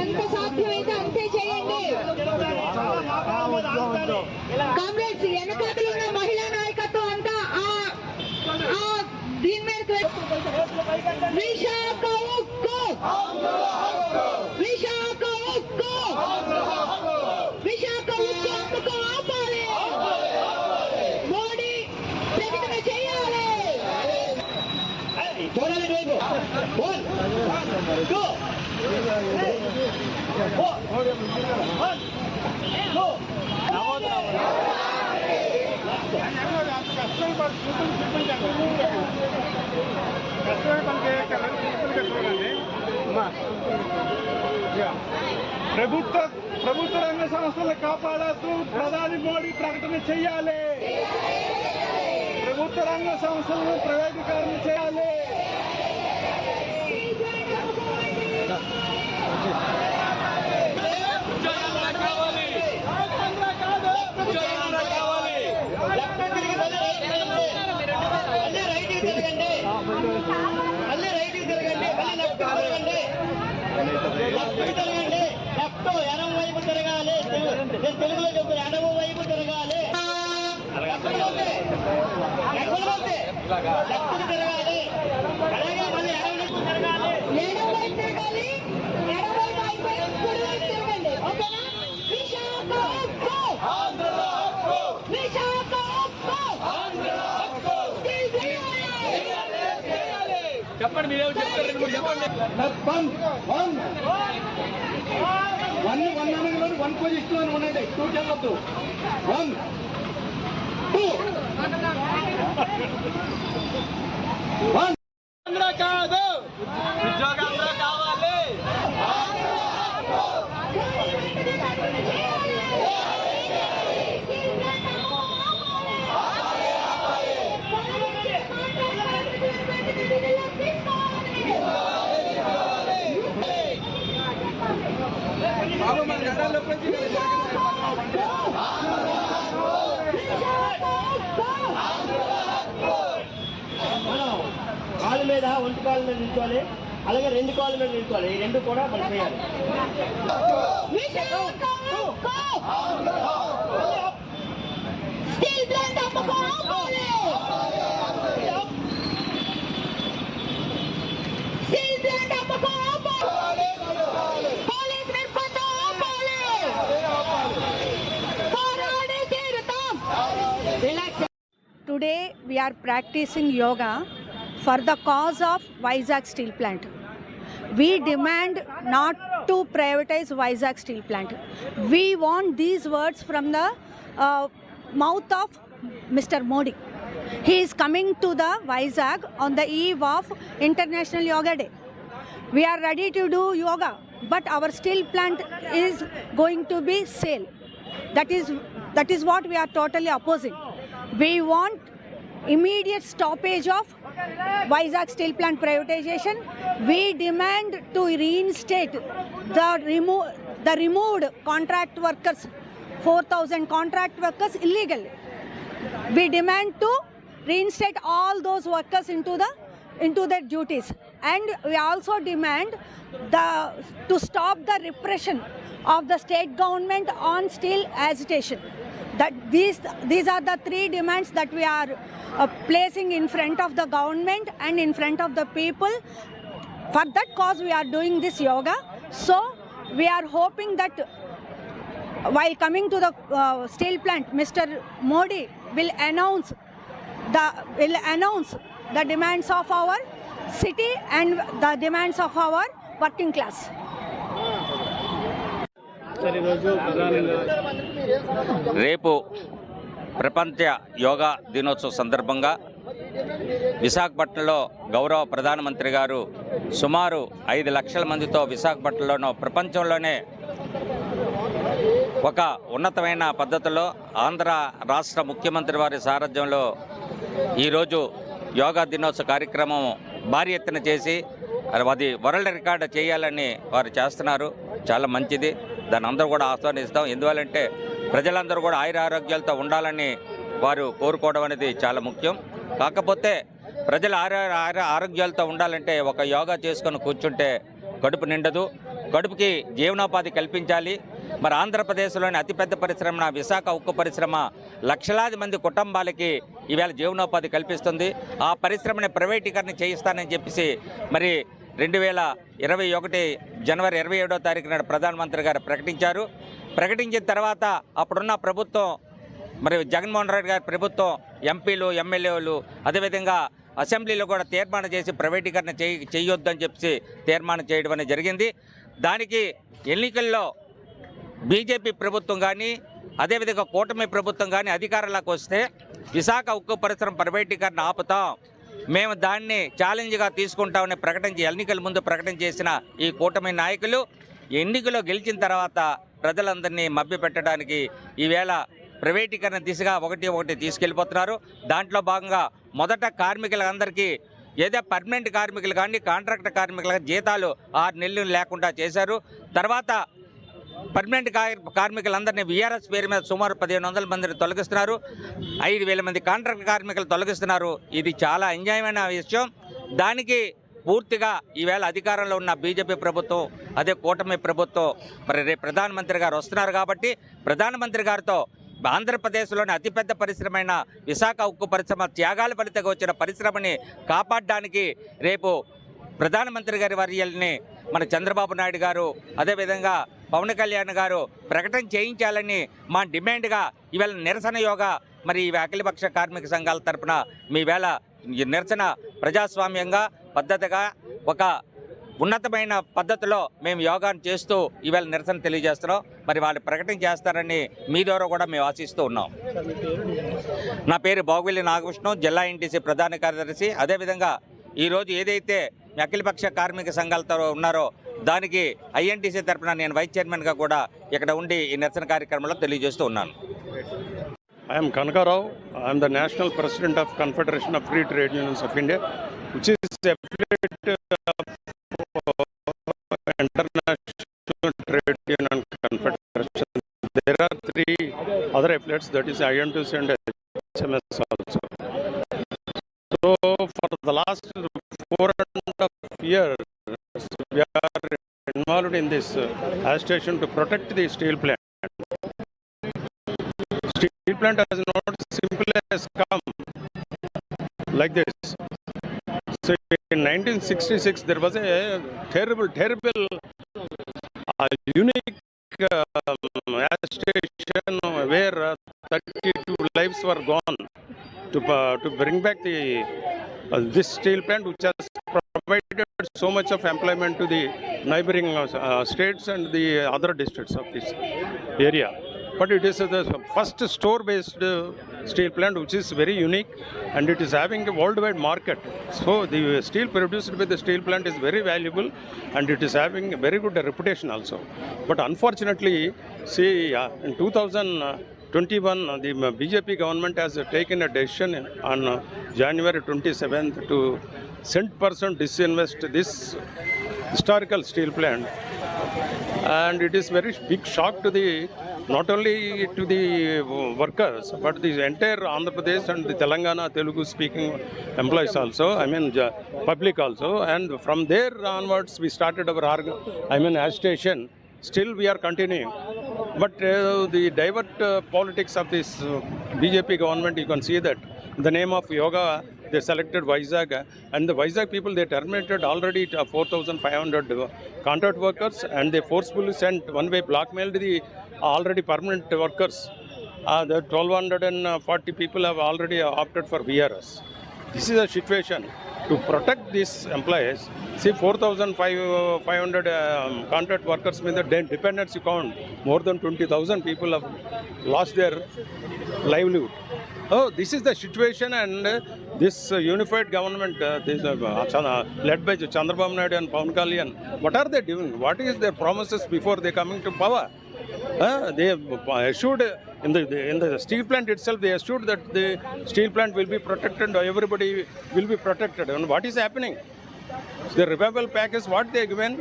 ఎంత సాధ్యమైతే అంతే చేయండి. కాంగ్రెస్ వెనకాతలు ఉన్న మహిళా నాయకత్వం అంతా దీని మీద విశాఖ ఉక్కు, విశాఖ ఉక్కు, విశాఖ ఉక్కు అమ్ముకు ఆపాలి. మోడీ ప్రకటన చేయాలి. చూడాలి రేపు ప్రభుత్వ రంగ సంస్థలు కాపాడుతూ ప్రధాని మోడీ ప్రకటన చేయాలి. ప్రభుత్వ రంగ సంస్థలను ప్రైవేటీకరణ చేయాలి. ఎడమ వైపు తిరగాలి. నేను తెలుగులో చెప్పాను, ఎడమ వైపు తిరగాలి. తిరగాలి. అలాగే మళ్ళీ ఎడమ వైపు తిరగాలి. ఎడమ వైపు తిరగాలి, ఎడమ వైపు తిరగండి. ఓకేనా? విశాఖ ఉక్కు, విశాఖ ఉక్కు చెప్పండి, మీరేమో చెప్తారు చెప్పండి. వన్ పొజిషన్ లో ఉండండి, టూ చెల్లొద్దు. 1 2 కాదు, ఉద్యోగాలు కావాలి. కాళ్ళ మీద ఒంటి కాళ్ళ మీద నిల్చోవాలి, అలాగే 2 కాళ్ళ మీద నిల్చోవాలి. ఈ 2 కూడా మనం చేయాలి. Today we are practicing yoga for the cause of Vizag Steel Plant. We demand not to privatize Vizag Steel Plant. We want these words from the mouth of Mr. Modi. He is coming to the Vizag on the eve of International Yoga Day. We are ready to do yoga, but our steel plant is going to be sale. That is what we are totally opposing. We want immediate stoppage of Vizag Steel Plant privatization. We demand to reinstate the removed contract workers, 4,000 contract workers illegally. We demand to reinstate all those workers into their duties, and we also demand to stop the repression of the state government on steel agitation. That these are the 3 demands that we are placing in front of the government and in front of the people. For that cause we are doing this yoga. So we are hoping that while coming to the steel plant, Mr. Modi will announce the demands of our city and the demands of our working class. రేపు ప్రపంచ యోగా దినోత్సవ సందర్భంగా విశాఖపట్నంలో గౌరవ ప్రధానమంత్రి గారు సుమారు 5 లక్షల మందితో విశాఖపట్నంలోనూ ప్రపంచంలోనే ఒక ఉన్నతమైన పద్ధతిలో ఆంధ్ర రాష్ట్ర ముఖ్యమంత్రి వారి సారథ్యంలో ఈరోజు యోగా దినోత్సవ కార్యక్రమం భారీ ఎత్తున చేసి అది వరల్డ్ రికార్డు చేయాలని వారు చేస్తున్నారు. చాలా మంచిది, దాన్ని అందరూ కూడా ఆస్వాదిస్తాం. ఎందువల్లంటే ప్రజలందరూ కూడా ఆయురారోగ్యాలతో ఉండాలని వారు కోరుకోవడం అనేది చాలా ముఖ్యం. కాకపోతే ప్రజలు ఆరోగ్యాలతో ఉండాలంటే ఒక యోగా చేసుకొని కూర్చుంటే కడుపు నిండదు. కడుపుకి జీవనోపాధి కల్పించాలి. మరి ఆంధ్రప్రదేశ్లోని అతిపెద్ద పరిశ్రమ విశాఖ ఉక్కు పరిశ్రమ లక్షలాది మంది కుటుంబాలకి ఈవేళ జీవనోపాధి కల్పిస్తుంది. ఆ పరిశ్రమని ప్రైవేటీకరణ చేయిస్తానని చెప్పేసి మరి 2021 జనవరి 27వ తారీఖు నాడు ప్రధానమంత్రి గారు ప్రకటించారు. ప్రకటించిన తర్వాత అప్పుడున్న ప్రభుత్వం మరి జగన్మోహన్ రెడ్డి గారి ప్రభుత్వం ఎంపీలు, ఎమ్మెల్యేలు అదేవిధంగా అసెంబ్లీలో కూడా తీర్మానం చేసి ప్రైవేటీకరణ చేయొద్దని చెప్పి తీర్మానం చేయడం అనేది జరిగింది. దానికి ఎన్నికల్లో బీజేపీ ప్రభుత్వం కానీ అదేవిధంగా కూటమి ప్రభుత్వం కానీ అధికారంలోకి వస్తే విశాఖ ఉక్కు పరిశ్రమ ప్రైవేటీకరణ ఆపుతాం, మేము దాన్ని ఛాలెంజ్గా తీసుకుంటామని ఎన్నికల ముందు ప్రకటన చేసిన ఈ కూటమి నాయకులు ఎన్నికలో గెలిచిన తర్వాత ప్రజలందరినీ మభ్యపెట్టడానికి ఈవేళ ప్రైవేటీకరణ దిశగా ఒకటి తీసుకెళ్ళిపోతున్నారు. దాంట్లో భాగంగా మొదట కార్మికులందరికీ ఏదో పర్మనెంట్ కార్మికులు కానీ కాంట్రాక్ట్ కార్మికులకు జీతాలు 6 నెలలు లేకుండా చేశారు. తర్వాత పర్మనెంట్ కార్మికులందరినీ వీఆర్ఎస్ పేరు మీద సుమారు 1500 మందిని తొలగిస్తున్నారు. 5000 మంది కాంట్రాక్ట్ కార్మికులు తొలగిస్తున్నారు. ఇది చాలా అన్యాయమైన విషయం. దానికి పూర్తిగా ఈవేళ అధికారంలో ఉన్న బీజేపీ ప్రభుత్వం అదే కూటమి ప్రభుత్వం మరి రేపు ప్రధానమంత్రి గారు వస్తున్నారు కాబట్టి ప్రధానమంత్రి గారితో ఆంధ్రప్రదేశ్లోని అతిపెద్ద పరిశ్రమైన విశాఖ ఉక్కు పరిశ్రమ త్యాగాల ఫలితంగా వచ్చిన పరిశ్రమని కాపాడడానికి రేపు ప్రధానమంత్రి గారి వర్యల్ని మన చంద్రబాబు నాయుడు గారు అదేవిధంగా పవన్ కళ్యాణ్ గారు ప్రకటన చేయించాలని మా డిమాండ్గా ఈవేళ నిరసన యోగా మరి ఈ అఖిలపక్ష కార్మిక సంఘాల తరఫున మీ వేళ నిరసన ప్రజాస్వామ్యంగా పద్ధతిగా ఒక ఉన్నతమైన పద్ధతిలో మేము యోగాను చేస్తూ ఈవేళ నిరసన తెలియజేస్తున్నాం. మరి వాళ్ళు ప్రకటన చేస్తారని మీ ద్వారా కూడా మేము ఆశిస్తూ ఉన్నాం. నా పేరు బాగువెల్లి నాగకృష్ణ, జిల్లా ఎన్టీసీ ప్రధాన కార్యదర్శి. అదేవిధంగా ఈరోజు ఏదైతే అఖిలపక్ష కార్మిక సంఘాలతో ఉన్నారో దానికి ఐఎన్టీసీ తరఫున నేను వైస్ చైర్మన్గా కూడా ఇక్కడ ఉండి ఈ నిరసన కార్యక్రమంలో తెలియజేస్తూ ఉన్నాను. I am Kanakarao. I am the National President of Confederation of Free Trade Unions of India, which is affiliate International Trade Union Confederation. There are 3 other affiliates, that is INTUC and HMS also. So for the last 4.5 years, we are involved in this agitation to protect the steel plant. Steel plant has not simply as come like this. So in 1966 there was a terrible unique agitation where 32 lives were gone to bring back the this steel plant, which has provided so much of employment to the neighboring states and the other districts of this area. But it is the first store-based steel plant, which is very unique, and it is having a worldwide market. So the steel produced by the steel plant is very valuable, and it is having a very good reputation also. But unfortunately, see, in 2021, the BJP government has taken a decision on January 27th to 100% disinvest this historical steel plant, and it is very big shock to the not only to the workers but the entire Andhra Pradesh and the Telangana Telugu speaking employees also, public also. And from there onwards we started our agitation. Still we are continuing, but the divert politics of this BJP government, you can see that in the name of yoga they selected Vizag, and the Vizag people, they terminated already 4,500 contract workers, and they forcefully sent one-way blackmailed the already permanent workers. The 1,240 people have already opted for VRS. This is a situation to protect these employees. See, 4,500 contract workers mean the dependency count. More than 20,000 people have lost their livelihood. Oh, this is the situation, and this unified government, led by Chandrababu Naidu and Pawan Kalyan, what are they doing? What is their promises before they coming to power? They assured in the steel plant itself, they assured that the steel plant will be protected, everybody will be protected. And what is happening? The revival package, what they given,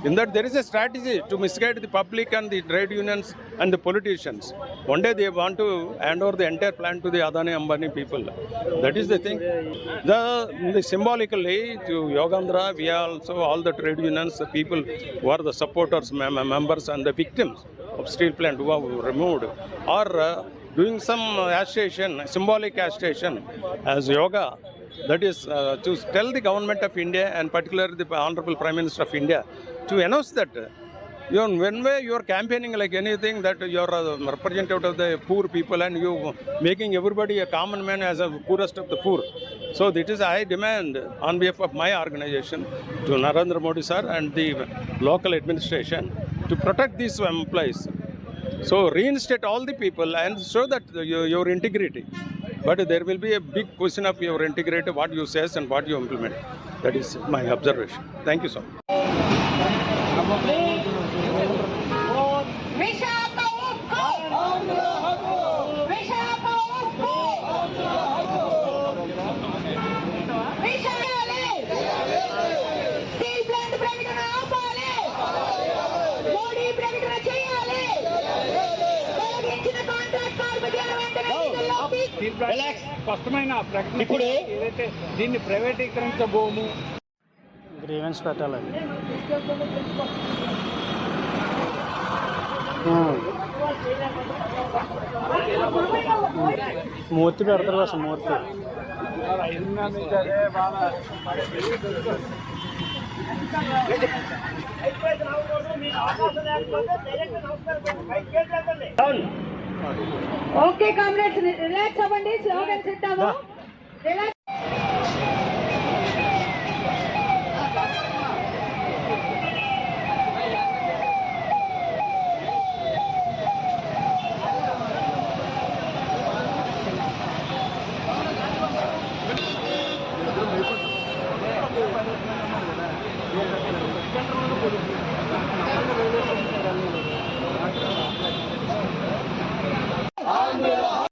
in that there is a strategy to misguide the public and the trade unions and the politicians. One day they want to hand over the entire plan to the Adani Ambani people. That is the thing. The symbolically to Yogandhra, we are also all the trade unions, the people who are the supporters, members and the victims of steel plant who are removed are doing some agitation, symbolic agitation as yoga. That is to tell the government of India and particularly the Honorable Prime Minister of India to announce that when you are campaigning like anything that you are a representative of the poor people and you making everybody a common man as a poorest of the poor. So that is I demand on behalf of my organization to Narendra Modi sir and the local administration to protect these employees. So reinstate all the people and show that your integrity. But there will be a big question of your integrity, what you say and what you implement. That is my observation. Thank you so much. Visakha ఉక్కు విశాఖ ఉక్కు విశాఖలే steel plant ప్రకటన ఆపాలి మోడీ ప్రకటన చేయాలి తొలగించిన contract కార్మికులను వెంటనే విధుల్లోకి స్టీల్ ప్లాంట్ స్పష్టమైన ప్రకటన ఇప్పుడు ఏదైతే దీన్ని ప్రైవేటీకరించబోము గ్రీవెన్స్ పెట్టాలండి. మూర్తి పెడతారు అసలు మూర్తి. ఓకే కామ్రేడ్స్ రిలాక్స్ అవ్వండి స్లోగన్స్ ఇద్దాము రిలాక్స్ సెంటర్